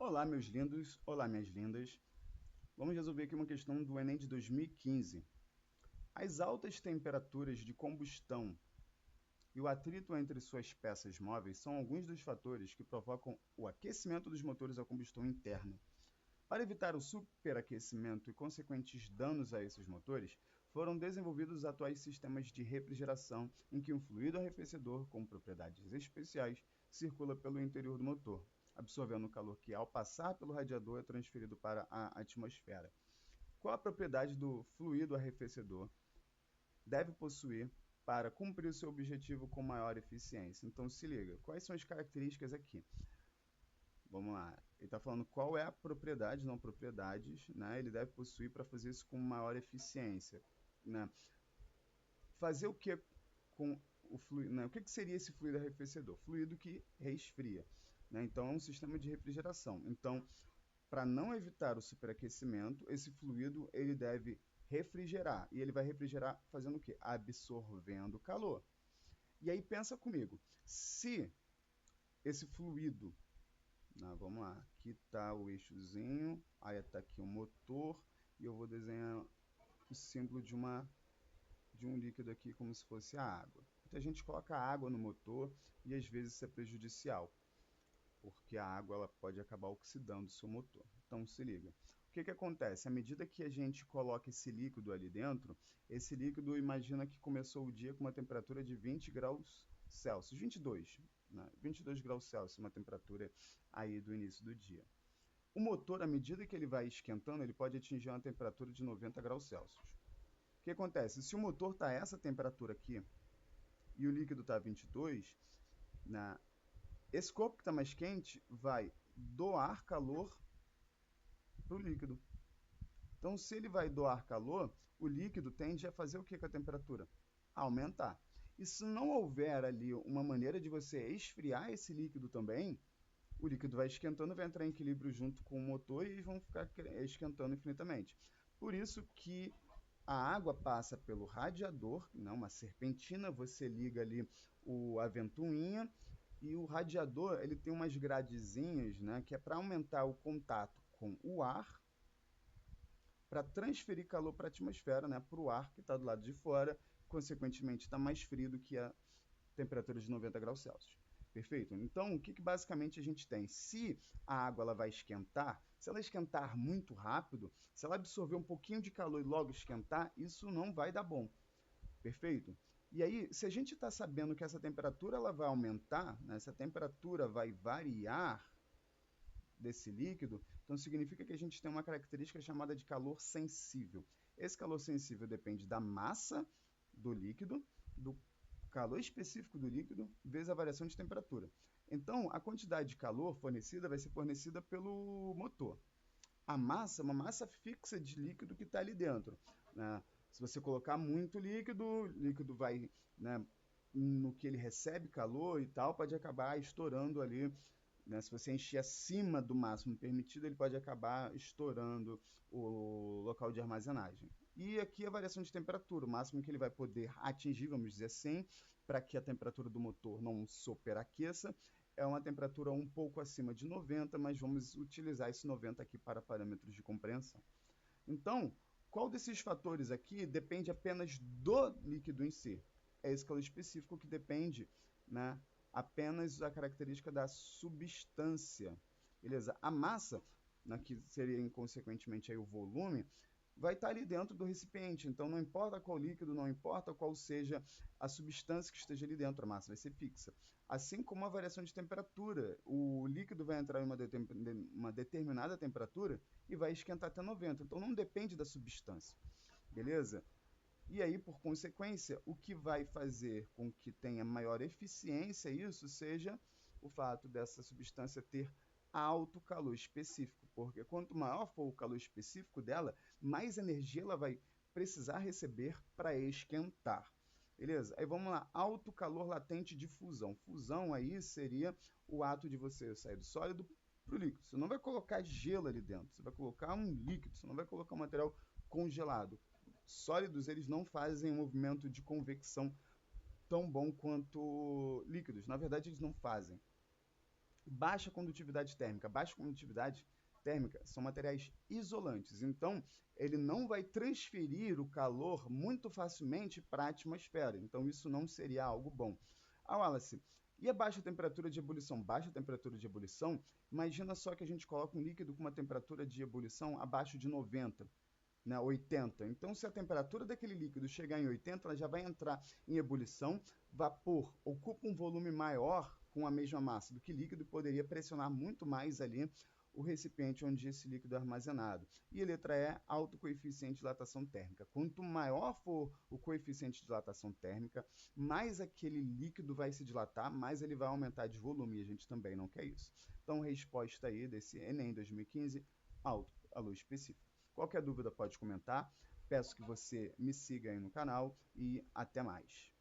Olá, meus lindos, olá, minhas lindas. Vamos resolver aqui uma questão do Enem de 2015. As altas temperaturas de combustão e o atrito entre suas peças móveis são alguns dos fatores que provocam o aquecimento dos motores a combustão interna. Para evitar o superaquecimento e consequentes danos a esses motores, foram desenvolvidos os atuais sistemas de refrigeração em que um fluido arrefecedor com propriedades especiais circula pelo interior do motor, absorvendo o calor que, ao passar pelo radiador, é transferido para a atmosfera. Qual a propriedade do fluido arrefecedor deve possuir para cumprir o seu objetivo com maior eficiência? Então, se liga, quais são as características aqui? Vamos lá. Ele está falando qual é a propriedade, não propriedades, né? Ele deve possuir para fazer isso com maior eficiência, né? Fazer o que com o fluido, né? O que seria esse fluido arrefecedor? Fluido que resfria, né? Então é um sistema de refrigeração. Então, para não evitar o superaquecimento, esse fluido ele deve refrigerar. E ele vai refrigerar fazendo o quê? Absorvendo calor. E aí pensa comigo, se esse fluido, vamos lá, aqui está o eixozinho, aí está aqui o motor, e eu vou desenhar o símbolo de um líquido aqui como se fosse a água. Muita gente coloca água no motor e às vezes isso é prejudicial, porque a água ela pode acabar oxidando o seu motor. Então se liga. O que acontece? À medida que a gente coloca esse líquido ali dentro, esse líquido imagina que começou o dia com uma temperatura de 20 graus Celsius, 22, né? 22 graus Celsius, uma temperatura aí do início do dia. O motor, à medida que ele vai esquentando, ele pode atingir uma temperatura de 90 graus Celsius. O que acontece? Se o motor está a essa temperatura aqui e o líquido está a 22, né, esse corpo que está mais quente vai doar calor para o líquido. Então, se ele vai doar calor, o líquido tende a fazer o que com a temperatura? Aumentar. E se não houver ali uma maneira de você esfriar esse líquido também, o líquido vai esquentando, vai entrar em equilíbrio junto com o motor e eles vão ficar esquentando infinitamente. Por isso que a água passa pelo radiador, não, uma serpentina, você liga ali a ventoinha e o radiador ele tem umas gradezinhas, né, que é para aumentar o contato com o ar, para transferir calor para a atmosfera, né, para o ar que está do lado de fora, consequentemente está mais frio do que a temperatura de 90 graus Celsius. Perfeito? Então, o que basicamente a gente tem? Se a água ela vai esquentar, se ela esquentar muito rápido, se ela absorver um pouquinho de calor e logo esquentar, isso não vai dar bom. Perfeito? E aí, se a gente está sabendo que essa temperatura ela vai aumentar, né, essa temperatura vai variar desse líquido, então significa que a gente tem uma característica chamada de calor sensível. Esse calor sensível depende da massa do líquido, do calor específico do líquido, vezes a variação de temperatura. Então, a quantidade de calor fornecida vai ser fornecida pelo motor. A massa é uma massa fixa de líquido que está ali dentro, né? Se você colocar muito líquido, o líquido vai, né, no que ele recebe calor e tal, pode acabar estourando ali, né? Se você encher acima do máximo permitido, ele pode acabar estourando o local de armazenagem. E aqui a variação de temperatura, o máximo que ele vai poder atingir, vamos dizer assim, para que a temperatura do motor não superaqueça, é uma temperatura um pouco acima de 90, mas vamos utilizar esse 90 aqui para parâmetros de compreensão. Então, qual desses fatores aqui depende apenas do líquido em si? É esse calor específico que depende, né, apenas da característica da substância. Beleza? A massa, né, que seria consequentemente aí o volume, vai estar ali dentro do recipiente. Então, não importa qual líquido, não importa qual seja a substância que esteja ali dentro, a massa vai ser fixa. Assim como a variação de temperatura. O líquido vai entrar em uma determinada temperatura e vai esquentar até 90. Então, não depende da substância. Beleza? E aí, por consequência, o que vai fazer com que tenha maior eficiência isso seja o fato dessa substância ter alto calor específico, porque quanto maior for o calor específico dela, mais energia ela vai precisar receber para esquentar. Beleza? Aí vamos lá, alto calor latente de fusão. Fusão aí seria o ato de você sair do sólido para o líquido. Você não vai colocar gelo ali dentro, você vai colocar um líquido, você não vai colocar um material congelado. Sólidos eles não fazem um movimento de convecção tão bom quanto líquidos. Na verdade, eles não fazem. Baixa condutividade térmica. Baixa condutividade térmica são materiais isolantes, então ele não vai transferir o calor muito facilmente para a atmosfera, então isso não seria algo bom. Ah, Wallace, e a baixa temperatura de ebulição? Baixa temperatura de ebulição, imagina só que a gente coloca um líquido com uma temperatura de ebulição abaixo de 90, né, 80. Então, se a temperatura daquele líquido chegar em 80, ela já vai entrar em ebulição. Vapor ocupa um volume maior com a mesma massa do que líquido e poderia pressionar muito mais ali o recipiente onde esse líquido é armazenado. E a letra E, alto coeficiente de dilatação térmica. Quanto maior for o coeficiente de dilatação térmica, mais aquele líquido vai se dilatar, mais ele vai aumentar de volume, e a gente também não quer isso. Então, resposta aí desse Enem 2015, alto a luz específica. Qualquer dúvida pode comentar. Peço que você me siga aí no canal e até mais.